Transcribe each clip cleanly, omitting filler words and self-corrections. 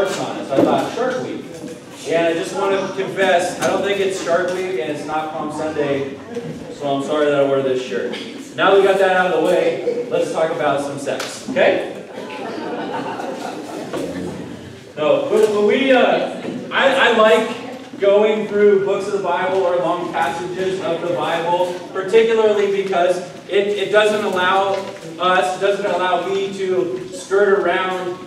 sharks on it. So I thought, Shark Week. And I just want to confess, I don't think it's Shark Week and it's not Palm Sunday, so I'm sorry that I wore this shirt. Now we got that out of the way, let's talk about some sex, okay? No, but I like going through books of the Bible or long passages of the Bible, particularly because it doesn't allow me to skirt around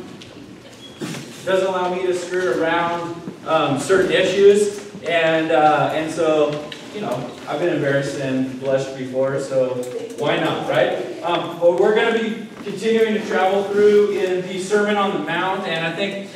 certain issues, and so, you know, I've been embarrassed and blushed before, so why not, right? But we're going to be continuing to travel through in the Sermon on the Mount, and I think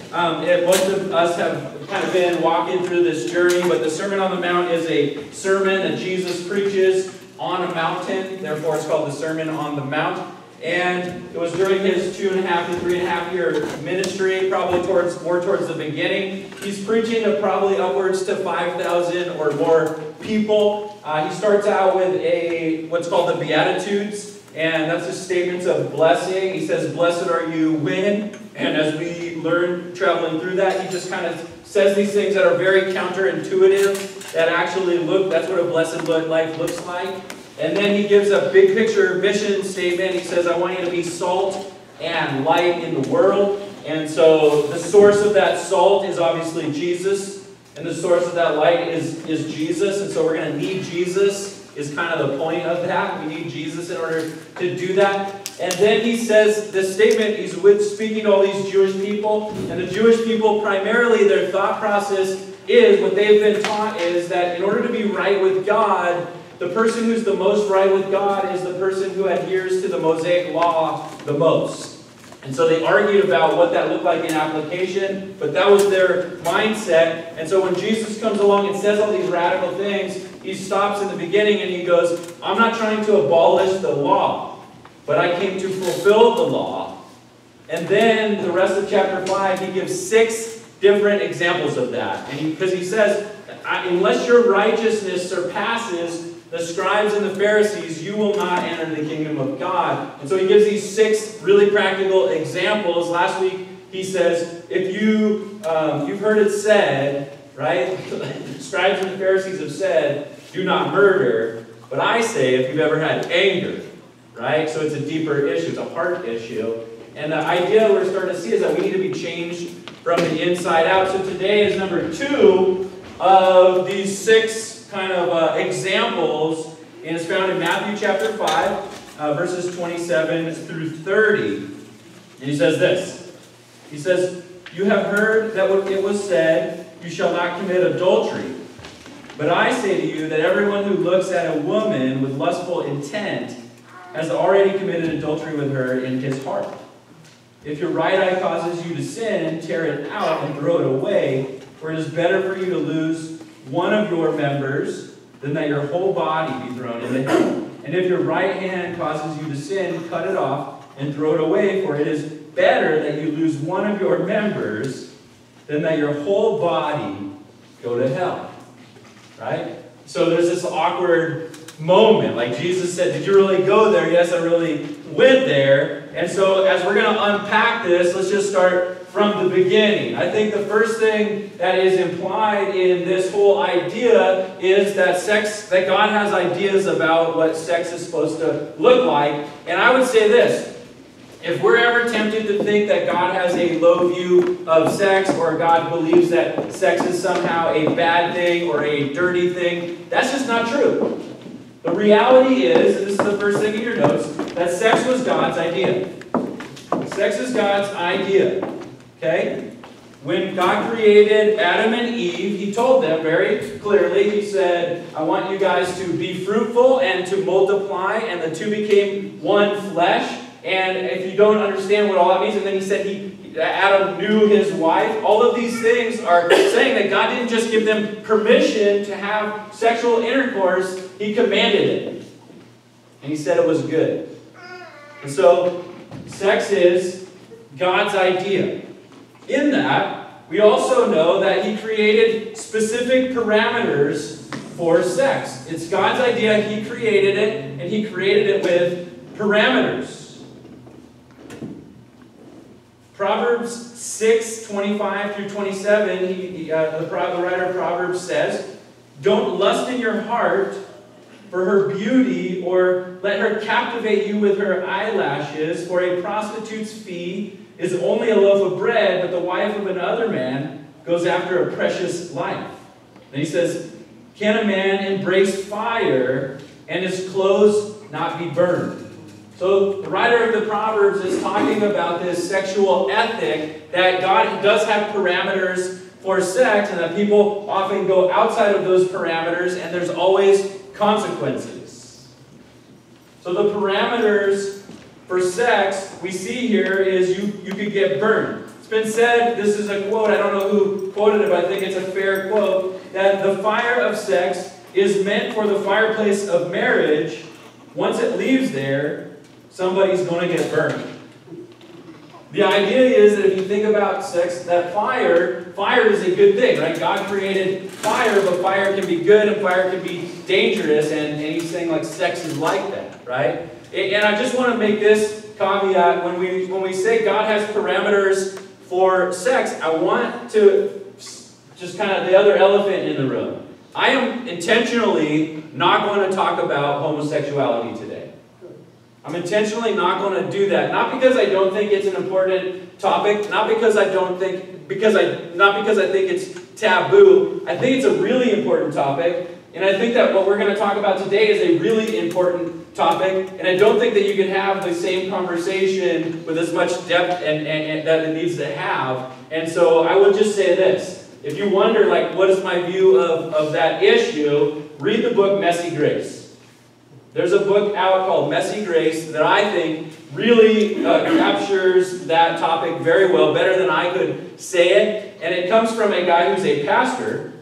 most of us have kind of been walking through this journey, but the Sermon on the Mount is a sermon that Jesus preaches on a mountain, therefore it's called the Sermon on the Mount. And it was during his 2.5 to 3.5 year ministry, probably more towards the beginning. He's preaching to probably upwards to 5,000 or more people. He starts out with what's called the Beatitudes, and that's just statements of blessing. He says, "Blessed are you when," and as we learn traveling through that, he just kind of says these things that are very counterintuitive, that actually that's what a blessed life looks like. And then he gives a big picture mission statement. He says, I want you to be salt and light in the world. And so the source of that salt is obviously Jesus. And the source of that light is Jesus. And so we're going to need Jesus, is kind of the point of that. We need Jesus in order to do that. And then he says this statement, he's speaking to all these Jewish people. And the Jewish people, primarily their thought process is, what they've been taught is that in order to be right with God, the person who's the most right with God is the person who adheres to the Mosaic law the most. And so they argued about what that looked like in application, but that was their mindset. And so when Jesus comes along and says all these radical things, he stops in the beginning and he goes, I'm not trying to abolish the law, but I came to fulfill the law. And then the rest of chapter 5, he gives 6 different examples of that. And because he says, unless your righteousness surpasses the scribes and the Pharisees, you will not enter the kingdom of God. And so he gives these 6 really practical examples. Last week he says, if you've heard it said, right? The scribes and the Pharisees have said, do not murder. But I say, if you've ever had anger, right? So it's a deeper issue. It's a heart issue. And the idea we're starting to see is that we need to be changed from the inside out. So today is number 2 of these 6 kind of examples, and it's found in Matthew chapter 5, verses 27 through 30. And he says this. He says, you have heard that it was said, you shall not commit adultery. But I say to you that everyone who looks at a woman with lustful intent has already committed adultery with her in his heart. If your right eye causes you to sin, tear it out and throw it away, for it is better for you to lose one of your members than that your whole body be thrown into hell. And if your right hand causes you to sin, cut it off and throw it away, for it is better that you lose one of your members than that your whole body go to hell. Right? So there's this awkward moment. Like Jesus said, did you really go there? Yes, I really went there. And so as we're going to unpack this, let's just start from the beginning. I think the first thing that is implied in this whole idea is that God has ideas about what sex is supposed to look like. And I would say this, if we're ever tempted to think that God has a low view of sex, or God believes that sex is somehow a bad thing or a dirty thing, that's just not true. The reality is, and this is the first thing in your notes, that sex was God's idea. Sex is God's idea. Okay? When God created Adam and Eve, he told them very clearly, he said, I want you guys to be fruitful and to multiply, and the two became one flesh. And if you don't understand what all that means, and then he said Adam knew his wife, all of these things are saying that God didn't just give them permission to have sexual intercourse, he commanded it. And he said it was good. And so, sex is God's idea. In that, we also know that he created specific parameters for sex. It's God's idea, he created it, and he created it with parameters. Proverbs 6:25 through 27, the writer of Proverbs says, "Don't lust in your heart for her beauty, or let her captivate you with her eyelashes, for a prostitute's fee is only a loaf of bread, but the wife of another man goes after a precious life." And he says, "Can a man embrace fire and his clothes not be burned?" So the writer of the Proverbs is talking about this sexual ethic, that God does have parameters for sex, and that people often go outside of those parameters, and there's always consequences. So the parameters for sex we see here is you could get burned. It's been said, this is a quote, I don't know who quoted it, but I think it's a fair quote, that the fire of sex is meant for the fireplace of marriage. Once it leaves there, somebody's going to get burned. The idea is that if you think about sex, that fire is a good thing, right? God created fire, but fire can be good and fire can be dangerous, and he's saying like sex is like that, right? And I just want to make this caveat, when we say God has parameters for sex, I want to just kind of the other elephant in the room. I am intentionally not going to talk about homosexuality today. I'm intentionally not going to do that. Not because I don't think it's an important topic, not because I think it's taboo. I think it's a really important topic, and I think that what we're going to talk about today is a really important topic, and I don't think that you can have the same conversation with as much depth and that it needs to have. And so I would just say this. If you wonder, like, what is my view of that issue, read the book Messy Grace. There's a book out called Messy Grace that I think really captures that topic very well, better than I could say it. And it comes from a guy who's a pastor,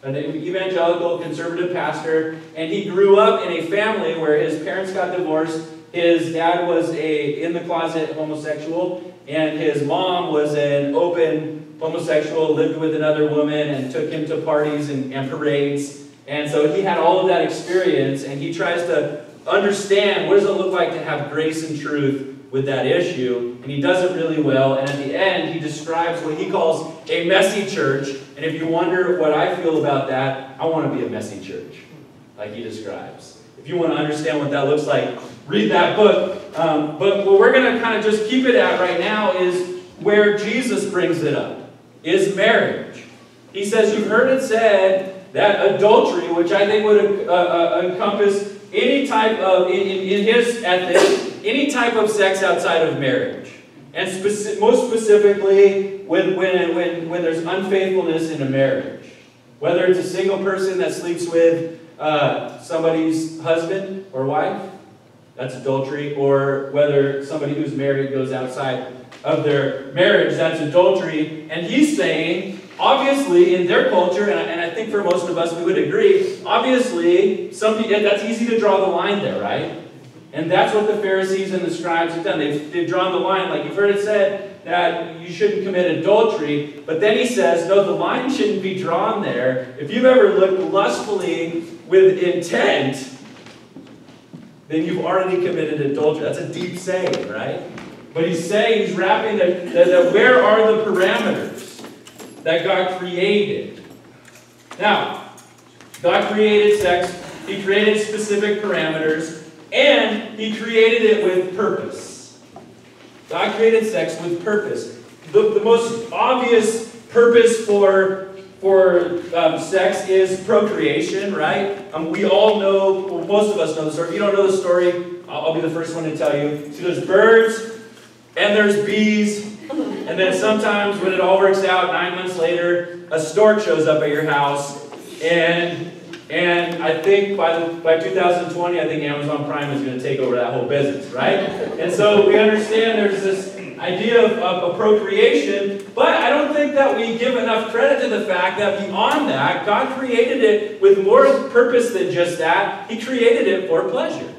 an evangelical conservative pastor, and he grew up in a family where his parents got divorced. His dad was in the closet homosexual, and his mom was an open homosexual, lived with another woman and took him to parties and parades. And so he had all of that experience, and he tries to understand what does it look like to have grace and truth with that issue, and he does it really well. And at the end, he describes what he calls a messy church. And if you wonder what I feel about that, I want to be a messy church, like he describes. If you want to understand what that looks like, read that book. But what we're going to kind of just keep it at right now is where Jesus brings it up, is marriage. He says, you've heard it said that adultery, which I think would encompass any type of, in his ethic, any type of sex outside of marriage. And most specifically, when there's unfaithfulness in a marriage. Whether it's a single person that sleeps with somebody's husband or wife, that's adultery. Or whether somebody who's married goes outside of their marriage, that's adultery. And he's saying, obviously, in their culture, and I think for most of us we would agree, obviously, that's easy to draw the line there, right? And that's what the Pharisees and the scribes have done. They've drawn the line, like you've heard it said, that you shouldn't commit adultery. But then he says, no, the line shouldn't be drawn there. If you've ever looked lustfully with intent, then you've already committed adultery. That's a deep saying, right? But he's saying, he's wrapping that where are the parameters that God created? Now, God created sex. He created specific parameters, and he created it with purpose. God created sex with purpose. The most obvious purpose for sex is procreation, right? We all know, well, most of us know the story. If you don't know the story, I'll be the first one to tell you. So there's birds, and there's bees, and then sometimes when it all works out, 9 months later, a stork shows up at your house, and I think by 2020, I think Amazon Prime is going to take over that whole business, right? And so we understand there's this idea of procreation, but I don't think that we give enough credit to the fact that beyond that, God created it with more purpose than just that. He created it for pleasure.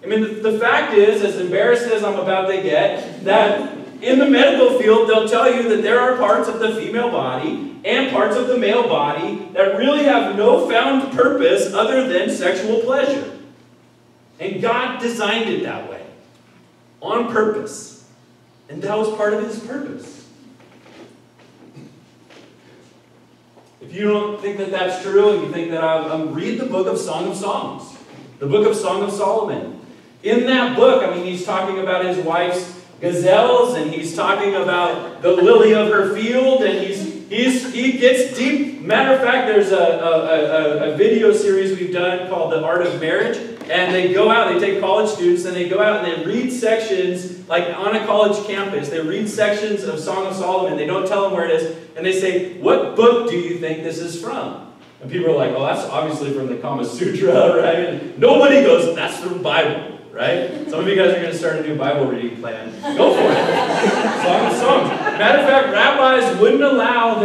I mean, the fact is, as embarrassed as I'm about to get, that in the medical field, they'll tell you that there are parts of the female body and parts of the male body that really have no found purpose other than sexual pleasure. And God designed it that way, on purpose. And that was part of his purpose. If you don't think that that's true, and you think that read the book of Song of Songs, the book of Song of Solomon. In that book, I mean, he's talking about his wife's gazelles, and he's talking about the lily of her field, and he gets deep. Matter of fact, there's a video series we've done called The Art of Marriage, and they go out, they take college students, and they go out and they read sections, like on a college campus, they read sections of Song of Solomon, they don't tell them where it is, and they say, what book do you think this is from? And people are like, well, that's obviously from the Kama Sutra, right? And nobody goes, that's from the Bible. Right? Some of you guys are going to start a new Bible reading plan. Go for it. Song of Songs. Matter of fact, rabbis wouldn't allow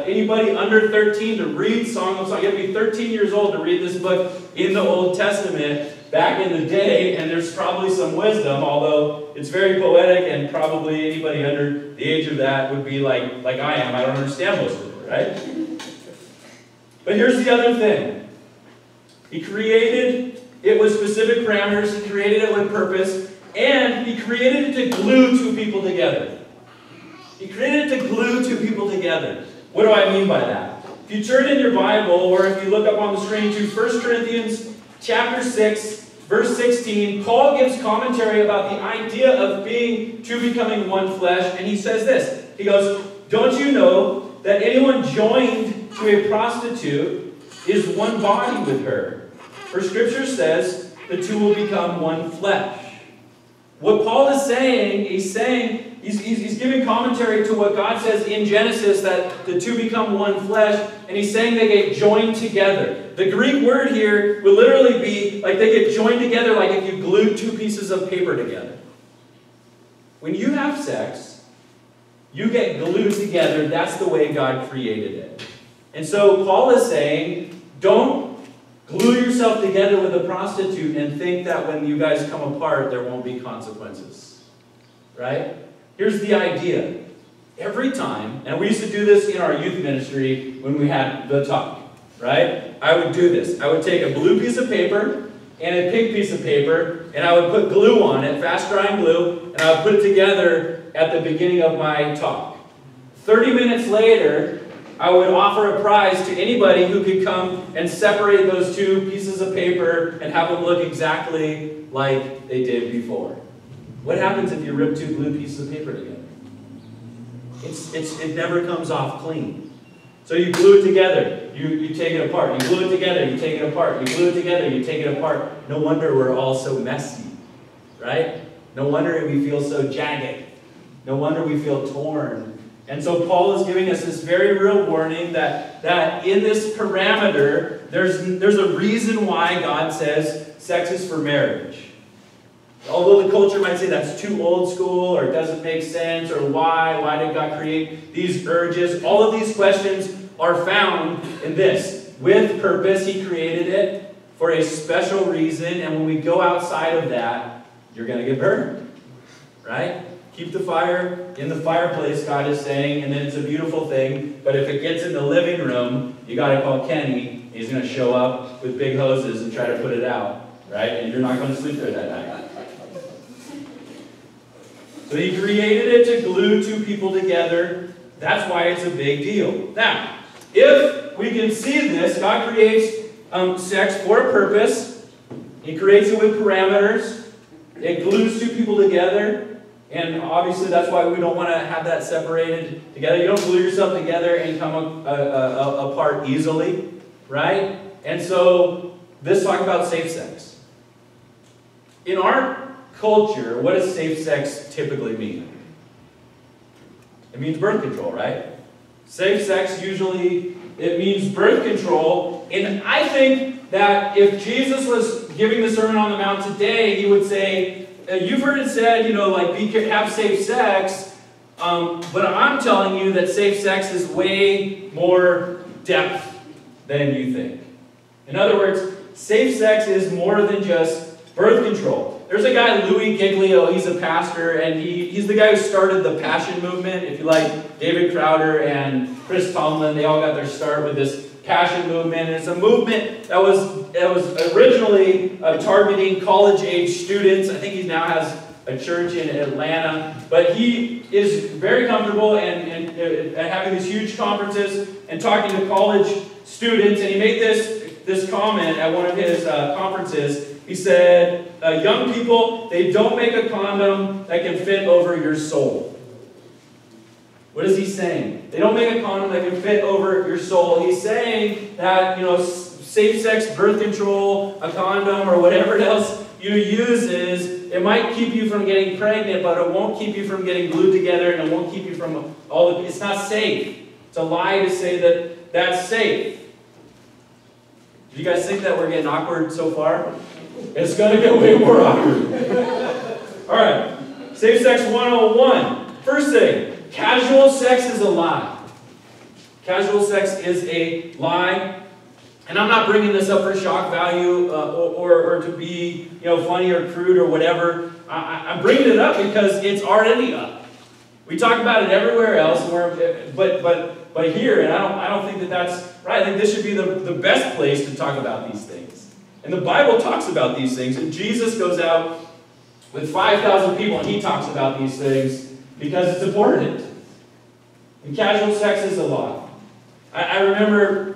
anybody under 13 to read Song of Songs. You have to be 13 years old to read this book in the Old Testament back in the day, and there's probably some wisdom, although it's very poetic, and probably anybody under the age of that would be like I am. I don't understand most of it, right? But here's the other thing. He created it with specific parameters, he created it with purpose, and he created it to glue two people together. He created it to glue two people together. What do I mean by that? If you turn in your Bible, or if you look up on the screen to 1 Corinthians chapter 6, verse 16, Paul gives commentary about the idea of becoming one flesh, and he says this. He goes, don't you know that anyone joined to a prostitute is one body with her? For Scripture says the two will become one flesh. What Paul is saying, he's giving commentary to what God says in Genesis, that the two become one flesh, and he's saying they get joined together. The Greek word here would literally be like they get joined together like if you glued two pieces of paper together. When you have sex, you get glued together. That's the way God created it. And so Paul is saying, don't glue yourself together with a prostitute and think that when you guys come apart, there won't be consequences. Right? Here's the idea. Every time, and we used to do this in our youth ministry when we had the talk, right? I would do this. I would take a blue piece of paper and a pink piece of paper, and I would put glue on it, fast-drying glue, and I would put it together at the beginning of my talk. 30 minutes later, I would offer a prize to anybody who could come and separate those two pieces of paper and have them look exactly like they did before. What happens if you rip two blue pieces of paper together? It never comes off clean. So you glue it together, you take it apart. You glue it together, you take it apart. You glue it together, you take it apart. No wonder we're all so messy, right? No wonder we feel so jagged. No wonder we feel torn. And so Paul is giving us this very real warning that in this parameter, there's a reason why God says sex is for marriage. Although the culture might say that's too old school, or it doesn't make sense, or why did God create these urges? All of these questions are found in this. With purpose, he created it for a special reason, and when we go outside of that, you're going to get burned. Right? Keep the fire in the fireplace, God is saying, and then it's a beautiful thing. But if it gets in the living room, you got to call Kenny. He's going to show up with big hoses and try to put it out, right? And you're not going to sleep there that night. So he created it to glue two people together. That's why it's a big deal. Now, if we can see this, God creates sex for a purpose. He creates it with parameters. It glues two people together. And obviously that's why we don't want to have that separated together. You don't glue yourself together and come apart easily, right? And so let's talk about safe sex. In our culture, what does safe sex typically mean? It means birth control, right? Safe sex usually, it means birth control. And I think that if Jesus was giving the Sermon on the Mount today, he would say, you've heard it said, have safe sex, but I'm telling you that safe sex is way more depth than you think. In other words, safe sex is more than just birth control. There's a guy, Louis Giglio, he's a pastor, and he's the guy who started the Passion Movement. If you like David Crowder and Chris Tomlin, they all got their start with this Passion Movement. And it's a movement that was originally targeting college-age students. I think he now has a church in Atlanta, but he is very comfortable and having these huge conferences and talking to college students, and he made this comment at one of his conferences. He said, young people, they don't make a condom that can fit over your soul. What is he saying? They don't make a condom that can fit over your soul. He's saying that, safe-sex birth control, a condom, or whatever else you use it might keep you from getting pregnant, but it won't keep you from getting glued together, and it won't keep you from it's not safe. It's a lie to say that that's safe. Do you guys think that we're getting awkward so far? It's going to get way more awkward. All right. Safe Sex 101. First thing, casual sex is a lie. Casual sex is a lie. And I'm not bringing this up for shock value or to be funny or crude or whatever. I'm bringing it up because it's already up. We talk about it everywhere else, but here, and I don't think that that's right. I think this should be the best place to talk about these things. And the Bible talks about these things, and Jesus goes out with 5,000 people, and he talks about these things because it's important. And casual sex is a lie. I remember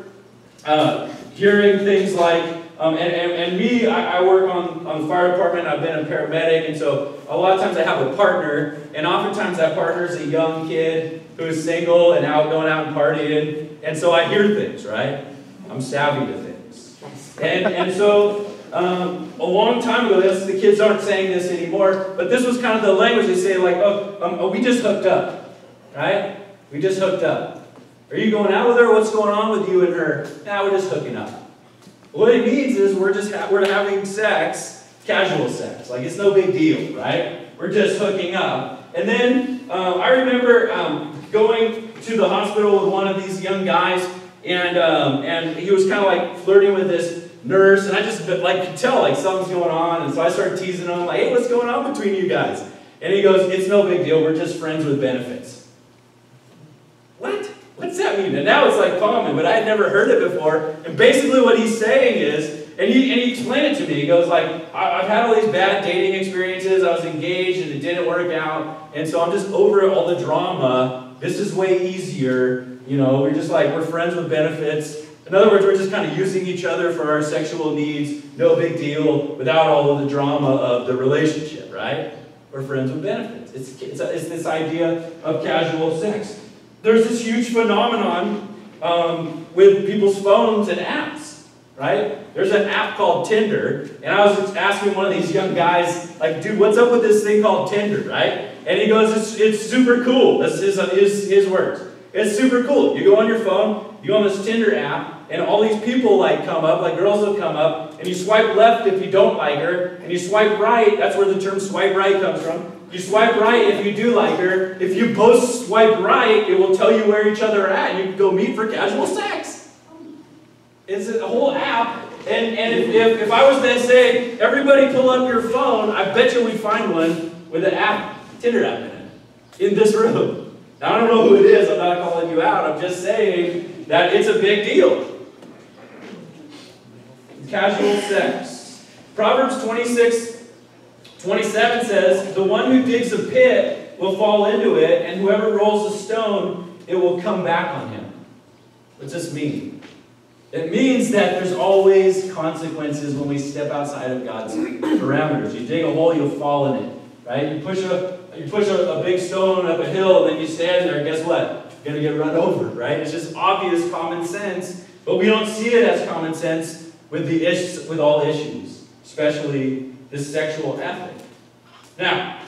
hearing things like, I work on the fire department. I've been a paramedic, and so a lot of times I have a partner, and oftentimes that partner is a young kid who's single and going out and partying, and so I hear things, right? I'm savvy to things. And so a long time ago, the kids aren't saying this anymore, but this was kind of the language. They say like, we just hooked up, right? We just hooked up. Are you going out with her? What's going on with you and her? Nah, we're just hooking up. What it means is we're having sex, casual sex. Like it's no big deal, right? We're just hooking up. And then I remember going to the hospital with one of these young guys, and he was kind of like flirting with this nurse, and I just could tell like something's going on, and so I started teasing him like, hey, what's going on between you guys? And he goes, it's no big deal. We're just friends with benefits. What? What's that mean? And now it's like common, but I had never heard it before. And basically what he's saying is, and he explained it to me. He goes like, I've had all these bad dating experiences. I was engaged and it didn't work out. And so I'm just over all the drama. This is way easier. We're friends with benefits. In other words, we're just kind of using each other for our sexual needs. No big deal without all of the drama of the relationship, right? We're friends with benefits. It's this idea of casual sex. There's this huge phenomenon with people's phones and apps, right? There's an app called Tinder, and I was asking one of these young guys, like, dude, what's up with this thing called Tinder, right? And he goes, it's super cool. That's his words. It's super cool. You go on your phone, you go on this Tinder app, and all these people come up, like girls will come up, and you swipe left if you don't like her, and you swipe right. That's where the term swipe right comes from. You swipe right if you do like her. If you both swipe right, it will tell you where each other are at, and you can go meet for casual sex. It's a whole app. And if I was to say, everybody pull up your phone, I bet you we'd find one with an app, Tinder app in it, in this room. Now, I don't know who it is. I'm not calling you out. I'm just saying that it's a big deal. Casual sex. Proverbs 26:27 says, the one who digs a pit will fall into it, and whoever rolls a stone, it will come back on him. What's this mean? It means that there's always consequences when we step outside of God's parameters. You dig a hole, you'll fall in it. Right? You push a big stone up a hill, and then you stand there, and guess what? You're going to get run over, right? It's just obvious common sense, but we don't see it as common sense with all issues, especially this sexual ethic. Now,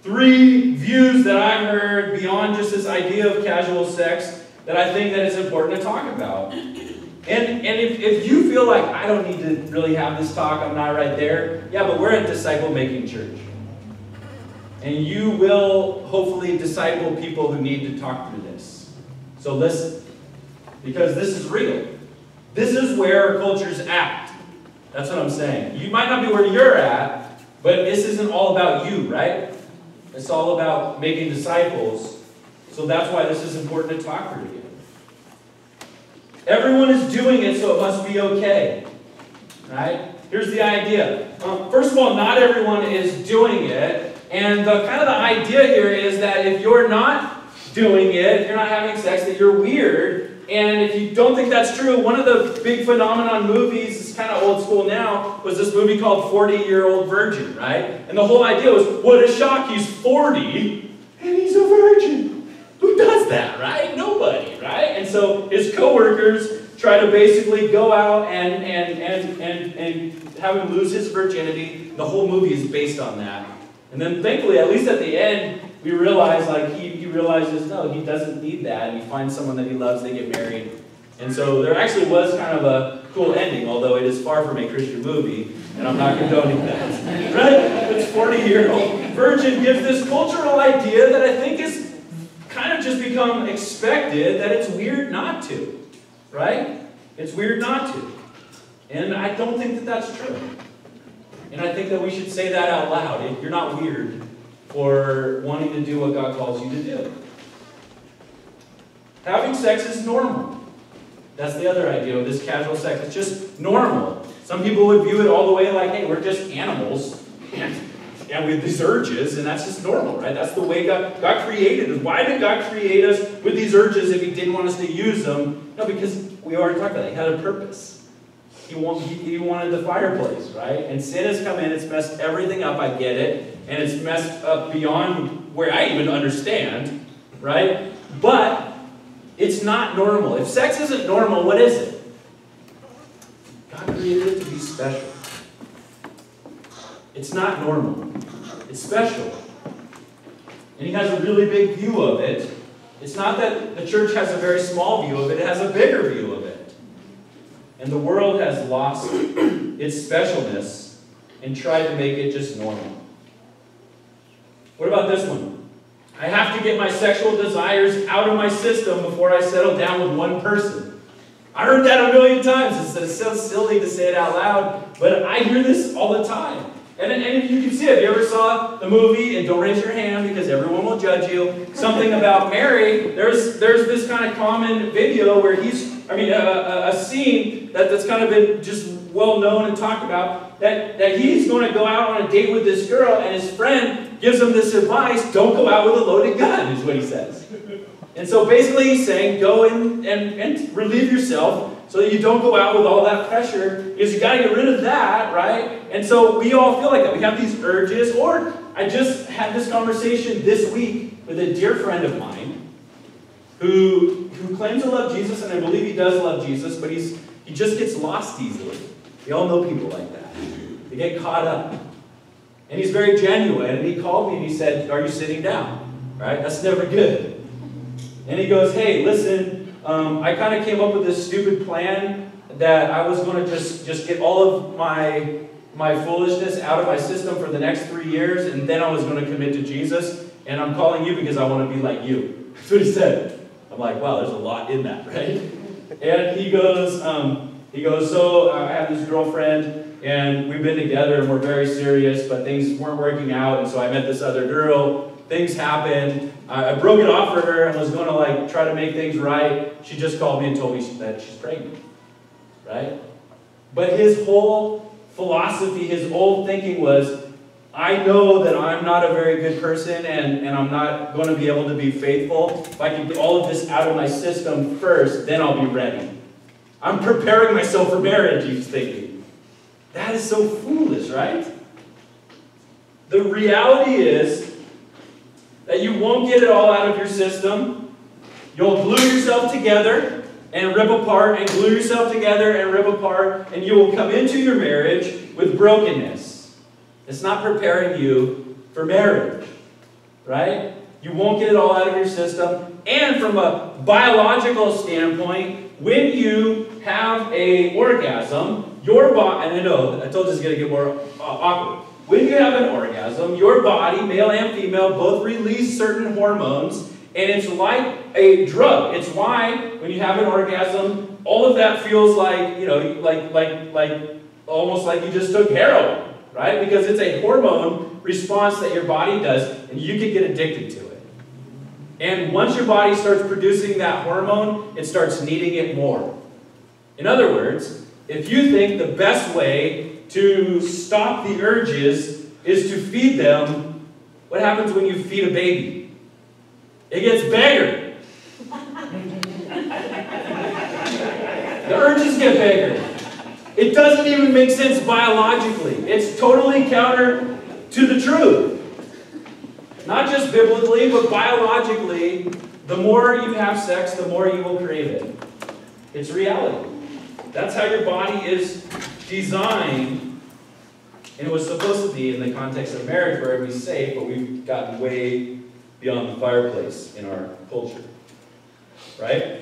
3 views that I've heard beyond just this idea of casual sex that I think that it's important to talk about. And if you feel like I don't need to really have this talk, I'm not right there, yeah, but we're a disciple-making church. And you will hopefully disciple people who need to talk through this. So listen, because this is real. This is where our culture's at. That's what I'm saying. You might not be where you're at, but this isn't all about you, right? It's all about making disciples. So that's why this is important to talk through together. Everyone is doing it, so it must be okay. Right? here's the idea. First of all, not everyone is doing it. And the idea here is that if you're not doing it, if you're not having sex, that you're weird. And if you don't think that's true, one of the big phenomenon movies, it's kind of old school now, was this movie called 40-Year-Old Virgin, right? And the whole idea was, what a shock, he's 40 and he's a virgin. Who does that, right? Nobody, right? And so his coworkers try to basically go out and have him lose his virginity. The whole movie is based on that. And then thankfully, at least at the end, we realize, like, he realizes, no, he doesn't need that, and he finds someone that he loves, they get married. And so there actually was kind of a cool ending, although it is far from a Christian movie, and I'm not condoning that. Right? This 40-year-old virgin gives this cultural idea that I think is kind of just become expected, that it's weird not to. Right? It's weird not to. And I don't think that that's true. And I think that we should say that out loud. You're not weird for wanting to do what God calls you to do. Having sex is normal. That's the other idea of this casual sex. It's just normal. Some people would view it all the way like, hey, we're just animals. And with these urges, and that's just normal, right? That's the way God created us. Why did God create us with these urges if He didn't want us to use them? No, because we already talked about it. He had a purpose. He wanted the fireplace, right? And sin has come in, it's messed everything up, I get it. And it's messed up beyond where I even understand, right? But it's not normal. If sex isn't normal, what is it? God created it to be special. It's not normal. It's special. And He has a really big view of it. It's not that the church has a very small view of it, it has a bigger view of it. And the world has lost its specialness and tried to make it just normal. What about this one? I have to get my sexual desires out of my system before I settle down with one person. I heard that a million times. It's so silly to say it out loud, but I hear this all the time. And you can see it. If you ever saw the movie, and don't raise your hand because everyone will judge you, something about Mary, there's this kind of common video where a scene that's kind of been just well known and talked about, that he's going to go out on a date with this girl, and his friend gives him this advice, don't go out with a loaded gun, is what he says. And so basically he's saying, go in and relieve yourself so that you don't go out with all that pressure, because you got to get rid of that, right? And so we all feel like that. We have these urges, or I just had this conversation this week with a dear friend of mine who claims to love Jesus, and I believe he does love Jesus, but he just gets lost easily. We all know people like that. They get caught up. And he's very genuine, and he called me and he said, are you sitting down? Right? That's never good. And he goes, hey, listen, I kind of came up with this stupid plan that I was going to just get all of my foolishness out of my system for the next 3 years, and then I was going to commit to Jesus, and I'm calling you because I want to be like you. That's what he said. I'm like, wow, there's a lot in that, right? And he goes, so I have this girlfriend, and we've been together, and we're very serious, but things weren't working out, and so I met this other girl. Things happened. I broke it off for her and was going to try to make things right. She just called me and told me that she's pregnant, right? But his whole philosophy, his old thinking was, I know that I'm not a very good person and I'm not going to be able to be faithful. If I can get all of this out of my system first, then I'll be ready. I'm preparing myself for marriage, he was thinking. That is so foolish, right? The reality is that you won't get it all out of your system. You'll glue yourself together and rip apart, and glue yourself together and rip apart, and you will come into your marriage with brokenness. It's not preparing you for marriage, right? You won't get it all out of your system. And from a biological standpoint, when you have an orgasm, your body, and I know, I told you it's going to get more awkward. When you have an orgasm, your body, male and female, both release certain hormones, and it's like a drug. It's why when you have an orgasm, all of that feels like, like almost like you just took heroin, right? Because it's a hormone response that your body does, and you can get addicted to it. And once your body starts producing that hormone, it starts needing it more. In other words, if you think the best way to stop the urges is to feed them. What happens when you feed a baby? It gets bigger. The urges get bigger. It doesn't even make sense biologically. It's totally counter to the truth. Not just biblically, but biologically, the more you have sex, the more you will crave it. It's reality. That's how your body is designed. And it was supposed to be in the context of marriage where it would be safe, but we've gotten way beyond the fireplace in our culture. Right?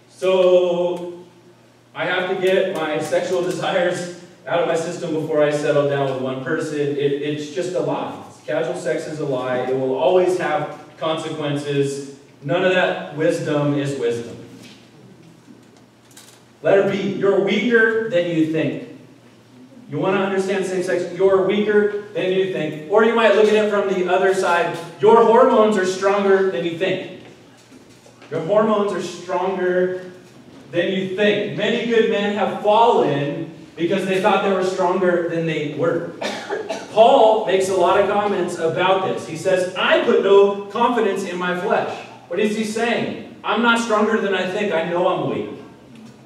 So, I have to get my sexual desires out of my system before I settle down with one person. It's just a lie. Casual sex is a lie. It will always have consequences. None of that wisdom is wisdom. Letter B, you're weaker than you think. You want to understand same-sex? You're weaker than you think. Or you might look at it from the other side. Your hormones are stronger than you think. Your hormones are stronger than you think. Many good men have fallen because they thought they were stronger than they were. Paul makes a lot of comments about this. He says, I put no confidence in my flesh. What is he saying? I'm not stronger than I think. I know I'm weak.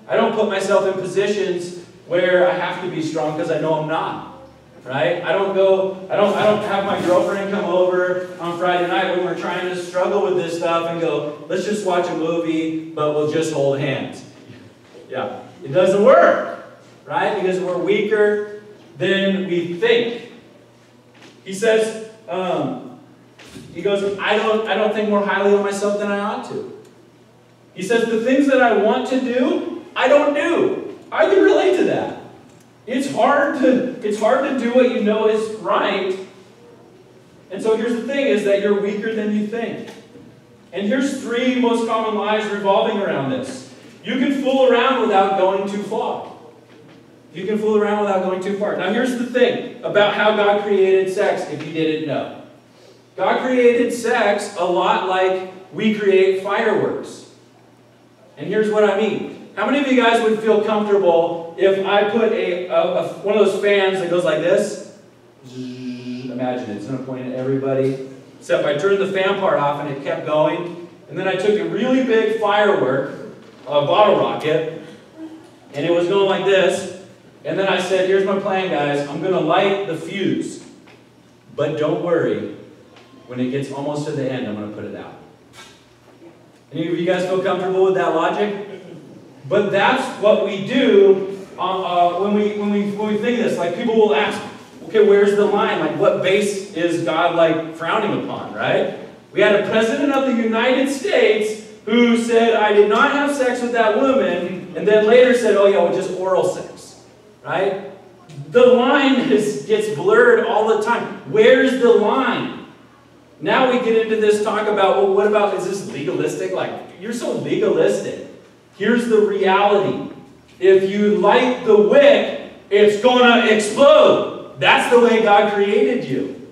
I don't put myself in positions where I have to be strong because I know I'm not. Right? I don't have my girlfriend come over on Friday night when we're trying to struggle with this stuff and go, let's just watch a movie, but we'll just hold hands. Yeah. It doesn't work. Right? Because we're weaker than we think. He says, he goes, I don't think more highly of myself than I ought to. He says, the things that I want to do, I don't do. I can relate to that. It's hard to do what you know is right. And so here's the thing, is that you're weaker than you think. And here's 3 most common lies revolving around this. You can fool around without going too far. You can fool around without going too far. Now here's the thing about how God created sex, if you didn't know. God created sex a lot like we create fireworks. And here's what I mean. How many of you guys would feel comfortable if I put one of those fans that goes like this? Imagine it. It's going to point at everybody. Except I turned the fan part off and it kept going. And then I took a really big firework, a bottle rocket, and it was going like this. And then I said, here's my plan, guys. I'm going to light the fuse. But don't worry. When it gets almost to the end, I'm going to put it out. Any of you guys feel comfortable with that logic? But that's what we do when we think of this. Like, people will ask, okay, where's the line? Like, what base is God, like, frowning upon, right? We had a president of the United States who said, I did not have sex with that woman, and then later said, oh, yeah, well, just oral sex, right? The line gets blurred all the time. Where's the line? Now we get into this talk about, well, what about, is this legalistic? Like, you're so legalistic. Here's the reality. If you light the wick, it's going to explode. That's the way God created you.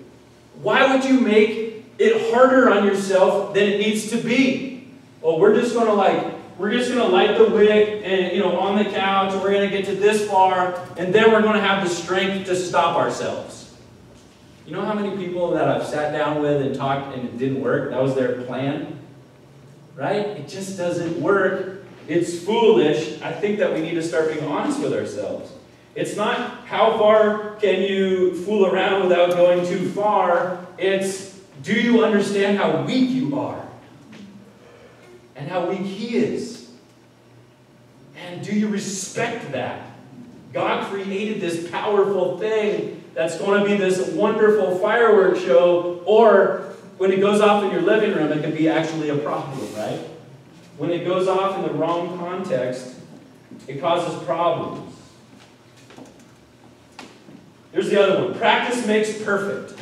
Why would you make it harder on yourself than it needs to be? Well, we're just going to light the wick and, on the couch, and we're going to get to this far, and then we're going to have the strength to stop ourselves. You know how many people that I've sat down with and talked and it didn't work? That was their plan. Right? It just doesn't work. It's foolish. I think that we need to start being honest with ourselves. It's not how far can you fool around without going too far. It's, do you understand how weak you are? And how weak He is? And do you respect that? God created this powerful thing that's going to be this wonderful fireworks show, or when it goes off in your living room, it can be actually a problem, right? When it goes off in the wrong context, it causes problems. Here's the other one. Practice makes perfect.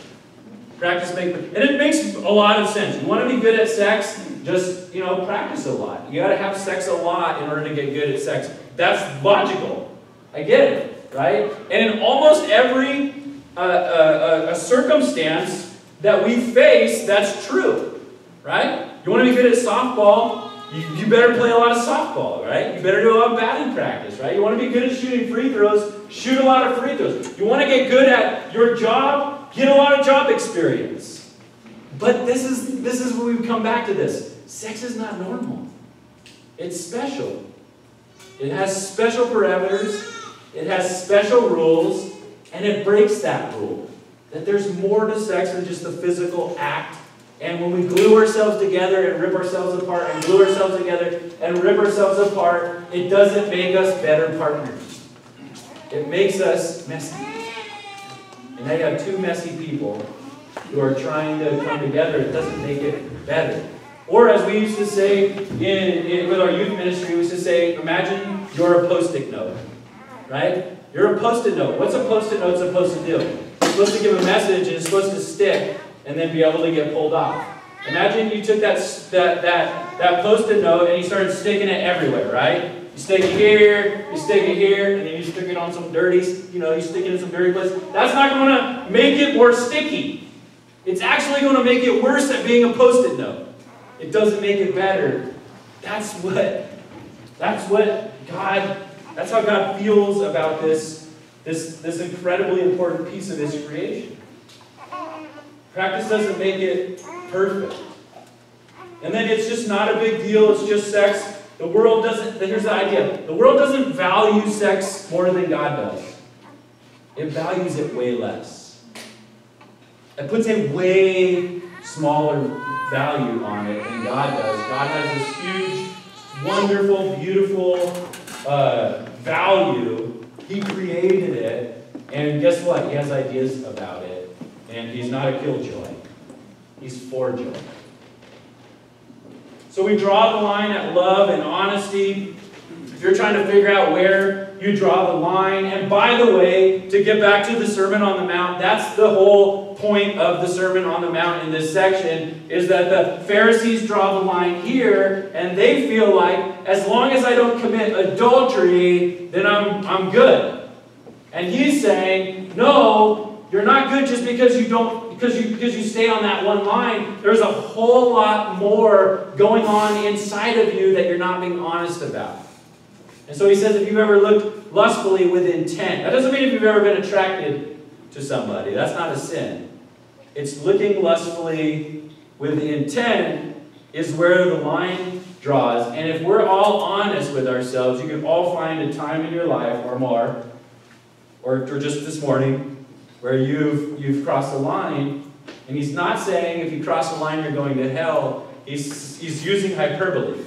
Practice makes perfect. And it makes a lot of sense. You want to be good at sex, just, practice a lot. You got to have sex a lot in order to get good at sex. That's logical. I get it, right? And in almost every a circumstance that we face, that's true, right? You want to be good at softball, You better play a lot of softball, right? You better do a lot of batting practice, right? You want to be good at shooting free throws, shoot a lot of free throws. You want to get good at your job, get a lot of job experience. But this is when we come back to this. Sex is not normal. It's special. It has special parameters, it has special rules, and it breaks that rule. That there's more to sex than just the physical act. And when we glue ourselves together and rip ourselves apart and glue ourselves together and rip ourselves apart, it doesn't make us better partners. It makes us messy. And now you have two messy people who are trying to come together. It doesn't make it better. Or as we used to say with our youth ministry, we used to say, imagine you're a Post-it note. Right? You're a Post-it note. What's a Post-it note supposed to do? It's supposed to give a message and it's supposed to stick and then be able to get pulled off. Imagine you took that Post-it note and you started sticking it everywhere, right? You stick it here, and then you stick it on some dirty, you stick it in some dirty place. That's not going to make it more sticky. It's actually going to make it worse at being a Post-it note. It doesn't make it better. That's how God feels about this incredibly important piece of His creation. Practice doesn't make it perfect. And then it's just not a big deal, it's just sex. Here's the idea. The world doesn't value sex more than God does. It values it way less. It puts a way smaller value on it than God does. God has this huge, wonderful, beautiful value. He created it, and guess what? He has ideas about it, and He's not a killjoy. He's for joy. So we draw the line at love and honesty. If you're trying to figure out where you draw the line, and by the way, to get back to the Sermon on the Mount, that's the whole point of the Sermon on the Mount in this section, is that the Pharisees draw the line here, and they feel like, as long as I don't commit adultery, then I'm good. And He's saying, no, you're not good just because you stay on that one line. There's a whole lot more going on inside of you that you're not being honest about. And so He says, if you've ever looked lustfully with intent, that doesn't mean if you've ever been attracted to somebody. That's not a sin. It's looking lustfully with intent is where the line draws. And if we're all honest with ourselves, you can all find a time in your life or more, or just this morning, where you've crossed the line. And He's not saying if you cross the line you're going to hell. He's using hyperbole.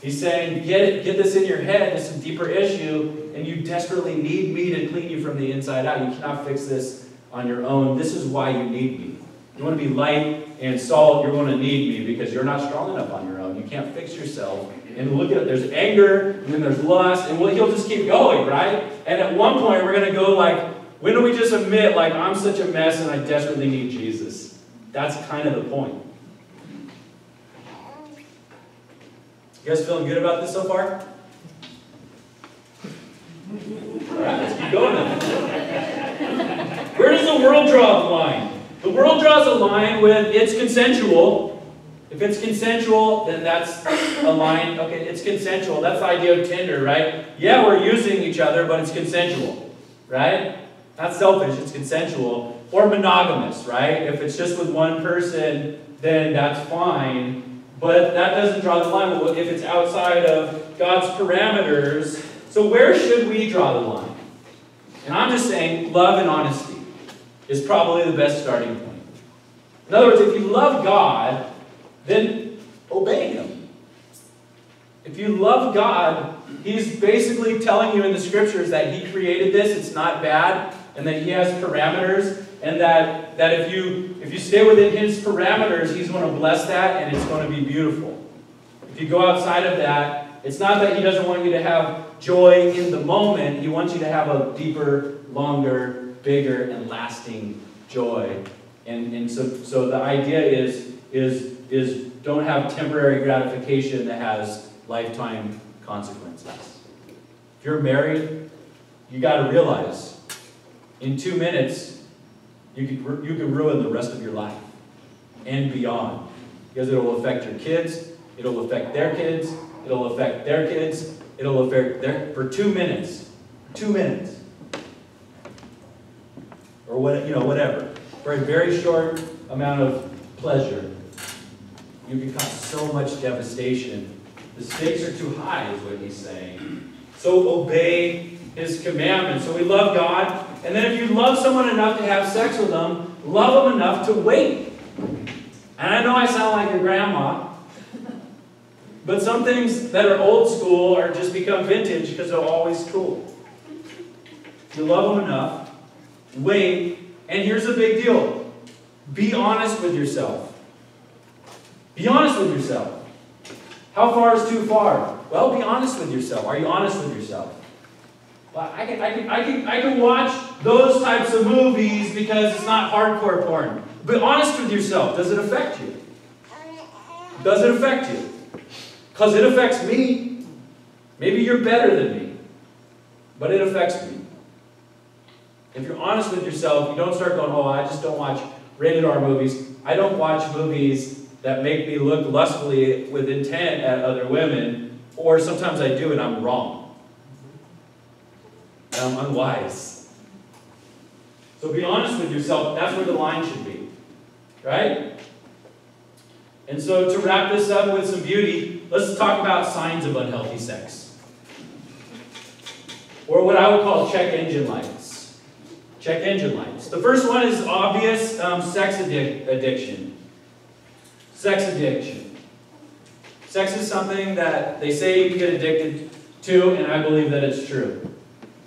He's saying, get this in your head, it's a deeper issue, and you desperately need me to clean you from the inside out. You cannot fix this on your own. This is why you need me. You want to be light and salt, you're going to need me because you're not strong enough on your own. You can't fix yourself. And look at it, there's anger, and then there's lust, and He'll just keep going, right? And at one point, we're going to go like, when do we just admit, like, I'm such a mess and I desperately need Jesus? That's kind of the point. You guys feeling good about this so far? All right, let's keep going then. Where does the world draw the line? The world draws a line with it's consensual. If it's consensual, then that's a line. Okay, it's consensual. That's the idea of Tinder, right? Yeah, we're using each other, but it's consensual, right? Not selfish, it's consensual. Or monogamous, right? If it's just with one person, then that's fine. But that doesn't draw the line if it's outside of God's parameters. So where should we draw the line? And I'm just saying love and honesty is probably the best starting point. In other words, if you love God, then obey Him. If you love God, He's basically telling you in the Scriptures that He created this, it's not bad, and that He has parameters, and that if you stay within His parameters, He's going to bless that, and it's going to be beautiful. If you go outside of that, it's not that He doesn't want you to have joy in the moment. He wants you to have a deeper, longer, bigger, and lasting joy. And so the idea is don't have temporary gratification that has lifetime consequences. If you're married, you got to realize in 2 minutes you could ruin the rest of your life and beyond, because it will affect your kids, It'll affect their kids. It'll affect their kids. It'll affect their, for 2 minutes. 2 minutes. Or what, whatever. For a very short amount of pleasure, you can cause so much devastation. The stakes are too high, is what he's saying. So obey his commandments. So we love God. And then if you love someone enough to have sex with them, love them enough to wait. And I know I sound like your grandma, but some things that are old school are just become vintage because they're always cool. You love them enough, wait, and here's the big deal. Be honest with yourself. Be honest with yourself. How far is too far? Well, be honest with yourself. Are you honest with yourself? Well, I can watch those types of movies because it's not hardcore porn. Be honest with yourself. Does it affect you? Does it affect you? Because it affects me. Maybe you're better than me, but it affects me. If you're honest with yourself, you don't start going, oh, I just don't watch rated R movies. I don't watch movies that make me look lustfully with intent at other women, or sometimes I do and I'm wrong. And I'm unwise. So be honest with yourself. That's where the line should be. Right? And so to wrap this up with some beauty, let's talk about signs of unhealthy sex. Or what I would call check engine lights. Check engine lights. The first one is obvious sex addiction. Sex addiction. Sex is something that they say you get addicted to, and I believe that it's true.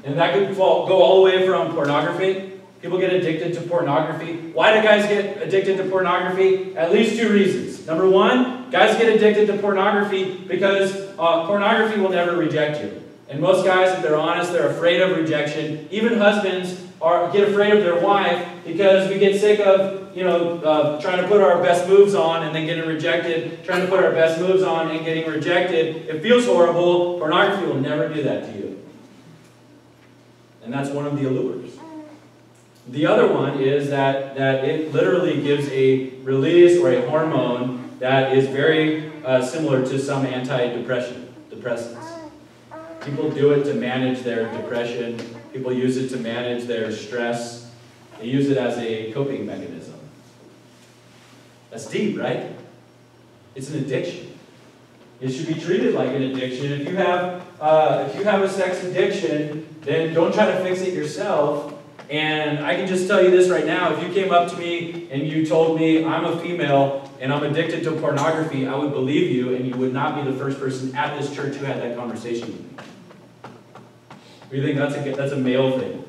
And that could go all the way from pornography. People get addicted to pornography. Why do guys get addicted to pornography? At least 2 reasons. Number one, guys get addicted to pornography because pornography will never reject you. And most guys, if they're honest, they're afraid of rejection. Even husbands get afraid of their wife because we get sick of, trying to put our best moves on and then getting rejected, trying to put our best moves on and getting rejected. It feels horrible. Pornography will never do that to you. And that's one of the allures. The other one is that it literally gives a release or a hormone that is very similar to some antidepressants. People do it to manage their depression. People use it to manage their stress. They use it as a coping mechanism. That's deep, right? It's an addiction. It should be treated like an addiction. If you have a sex addiction, then don't try to fix it yourself. And I can just tell you this right now. If you came up to me and you told me I'm a female and I'm addicted to pornography, I would believe you, and you would not be the first person at this church who had that conversation with me. We think that's a male thing.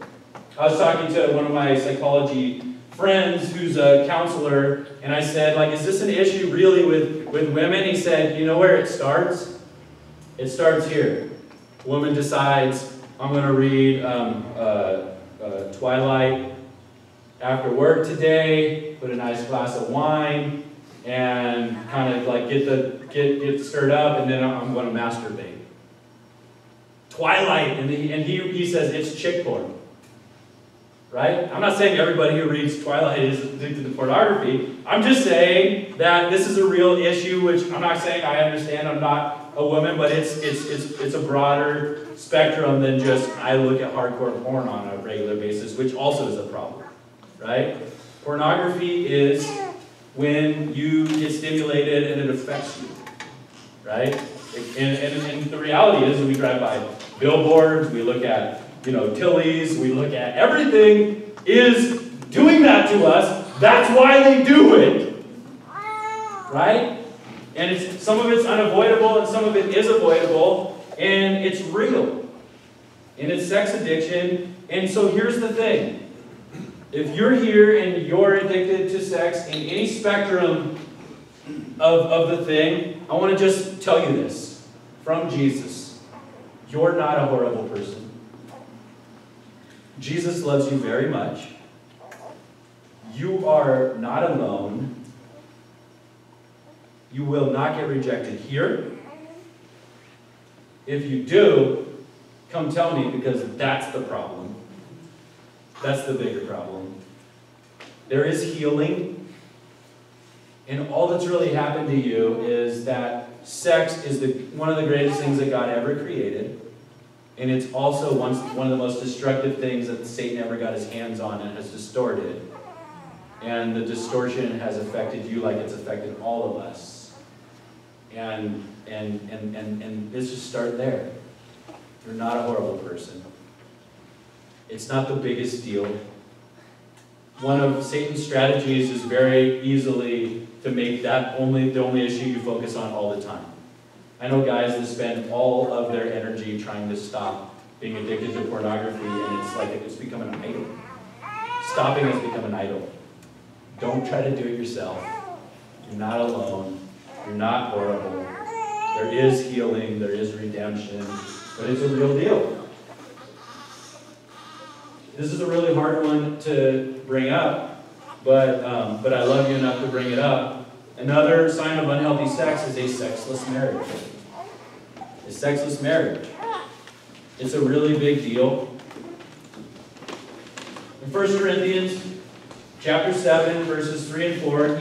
I was talking to one of my psychology friends who's a counselor, and I said, is this an issue really with women? He said, you know where it starts? It starts here. A woman decides, I'm going to read Twilight after work today, put a nice glass of wine, and kind of get stirred up, and then I'm going to masturbate. Twilight, and he says it's chick porn. Right? I'm not saying everybody who reads Twilight is addicted to pornography. I'm just saying that this is a real issue, which I'm not saying I understand. I'm not a woman, but it's a broader spectrum than just I look at hardcore porn on a regular basis, which also is a problem. Right? Pornography is when you get stimulated and it affects you. Right? And the reality is, we drive by billboards, we look at Tilly's, we look at everything is doing that to us. That's why they do it. Right? And some of it's unavoidable and some of it is avoidable. And it's real. And it's sex addiction. And so here's the thing. If you're here and you're addicted to sex in any spectrum of the thing, I want to just tell you this from Jesus. You're not a horrible person. Jesus loves you very much. You are not alone. You will not get rejected here. If you do, come tell me, because that's the problem. That's the bigger problem. There is healing. And all that's really happened to you is that sex is one of the greatest things that God ever created. And it's also one of the most destructive things that Satan ever got his hands on and has distorted. And the distortion has affected you like it's affected all of us. And let's just start there. You're not a horrible person. It's not the biggest deal. One of Satan's strategies is very easily to make that the only issue you focus on all the time. I know guys that spend all of their energy trying to stop being addicted to pornography, and it's like it's become an idol. Stopping has become an idol. Don't try to do it yourself. You're not alone. You're not horrible. There is healing. There is redemption. But it's a real deal. This is a really hard one to bring up, but I love you enough to bring it up. Another sign of unhealthy sex is a sexless marriage. A sexless marriage. It's a really big deal. In 1 Corinthians chapter 7, verses 3 and 4,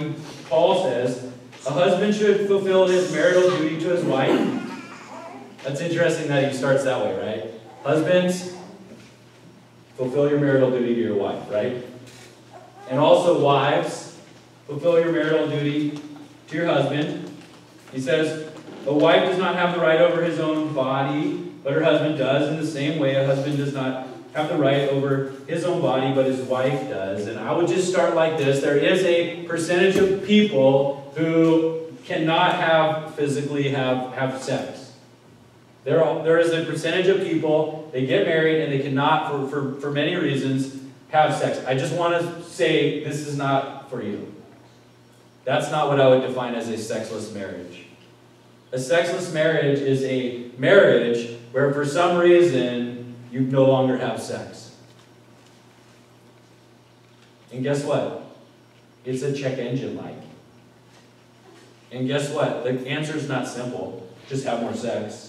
Paul says, a husband should fulfill his marital duty to his wife. That's interesting that he starts that way, right? Husbands, fulfill your marital duty to your wife, right? And also wives, fulfill your marital duty to your husband. He says, a wife does not have the right over his own body, but her husband does. In the same way, a husband does not have the right over his own body, but his wife does. And I would just start like this. There is a percentage of people who cannot physically have sex. There is a percentage of people, they get married and they cannot, for many reasons, have sex. I just want to say this is not for you. That's not what I would define as a sexless marriage. A sexless marriage is a marriage where for some reason you no longer have sex. And guess what? It's a check engine light. And guess what? The answer is not simple. Just have more sex.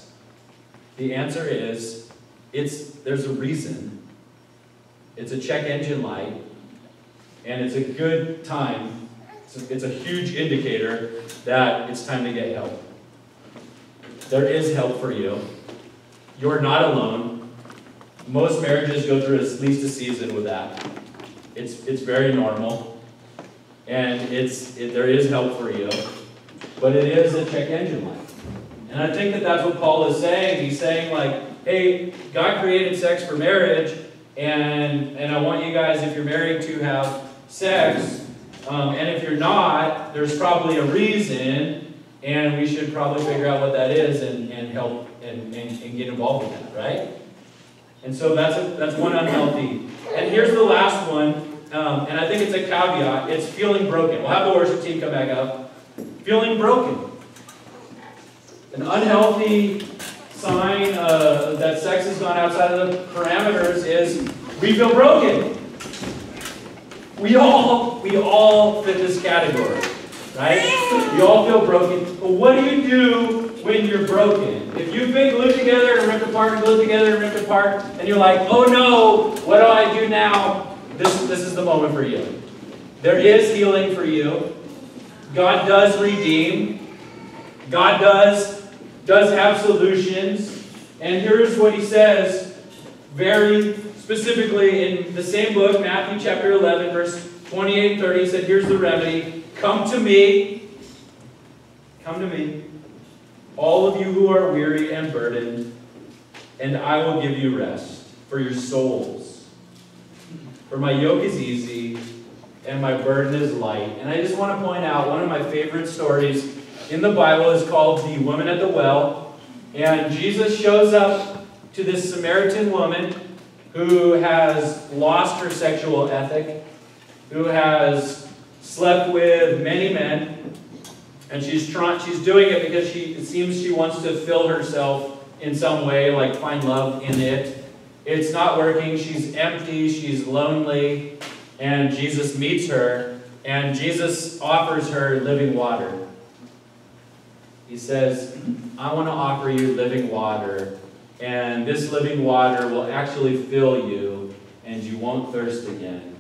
The answer is, there's a reason. It's a check engine light, and it's a good time. It's a huge indicator that it's time to get help. There is help for you. You're not alone. Most marriages go through at least a season with that. It's very normal, and there is help for you, but it is a check engine light. And I think that that's what Paul is saying. He's saying like, hey, God created sex for marriage, and I want you guys, if you're married, to have sex. And if you're not, there's probably a reason, and we should probably figure out what that is and help and get involved with that, right? And so that's one unhealthy. And here's the last one, and I think it's a caveat. It's feeling broken. We'll have the worship team come back up. Feeling broken. An unhealthy sign that sex has gone outside of the parameters is we feel broken. We all fit this category, right? We all feel broken. But what do you do when you're broken? If you've been glued together and ripped apart and glued together and ripped apart, and you're like, oh no, what do I do now? This is the moment for you. There is healing for you. God does redeem. God does have solutions. And here's what he says very specifically in the same book, Matthew chapter 11, verse 28 and 30. He said, here's the remedy. Come to me. Come to me. All of you who are weary and burdened, and I will give you rest for your souls. For my yoke is easy, and my burden is light. And I just want to point out, one of my favorite stories in the Bible is called the woman at the well. And Jesus shows up to this Samaritan woman who has lost her sexual ethic, who has slept with many men, and she's doing it because it seems she wants to fill herself in some way, like find love in it. It's not working. She's empty. She's lonely. And Jesus meets her, and Jesus offers her living water. He says, I want to offer you living water, and this living water will actually fill you, and you won't thirst again.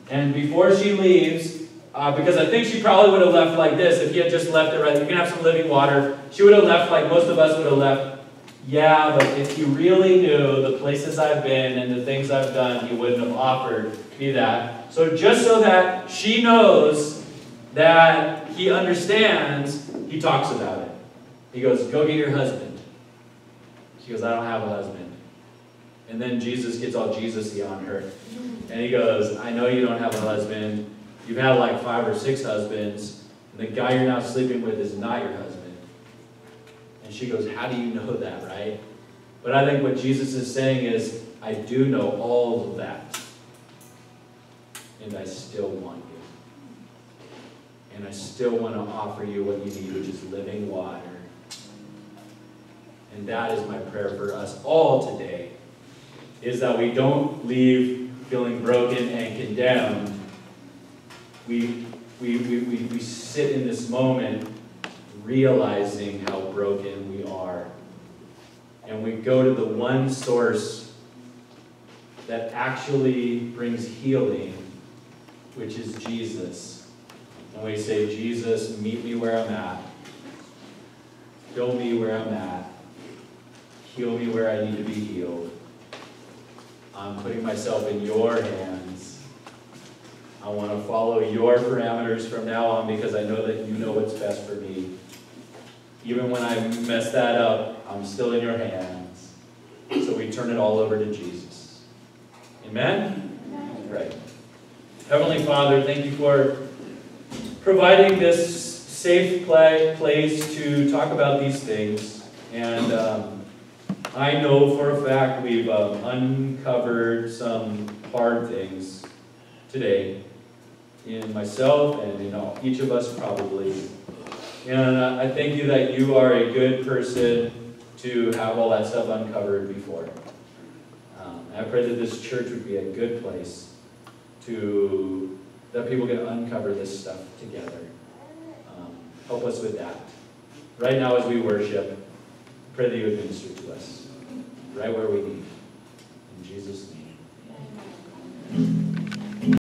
And before she leaves, because I think she probably would have left like this if he had just left it right. You can have some living water. She would have left like most of us would have left. Yeah, but if you really knew the places I've been and the things I've done, you wouldn't have offered me that. So just so that she knows that he understands, he talks about it. He goes, go get your husband. She goes, I don't have a husband. And then Jesus gets all Jesus-y on her. And he goes, I know you don't have a husband. You've had like 5 or 6 husbands. And the guy you're now sleeping with is not your husband. And she goes, how do you know that, right? But I think what Jesus is saying is, I do know all of that. And I still want you. And I still want to offer you what you need, which is living water. And that is my prayer for us all today, is that we don't leave feeling broken and condemned. We sit in this moment realizing how broken we are. And we go to the one source that actually brings healing, which is Jesus. And we say, Jesus, meet me where I'm at. Fill me where I'm at. Heal me where I need to be healed. I'm putting myself in your hands. I want to follow your parameters from now on because I know that you know what's best for me. Even when I mess that up, I'm still in your hands. So we turn it all over to Jesus. Amen? Amen. Right. Heavenly Father, thank you for providing this safe place to talk about these things. And I know for a fact we've uncovered some hard things today in myself and in each of us probably. And I thank you that you are a good person to have all that stuff uncovered before. I pray that this church would be a good place that people can uncover this stuff together. Help us with that. Right now as we worship, pray that you would minister to us right where we need. In Jesus' name.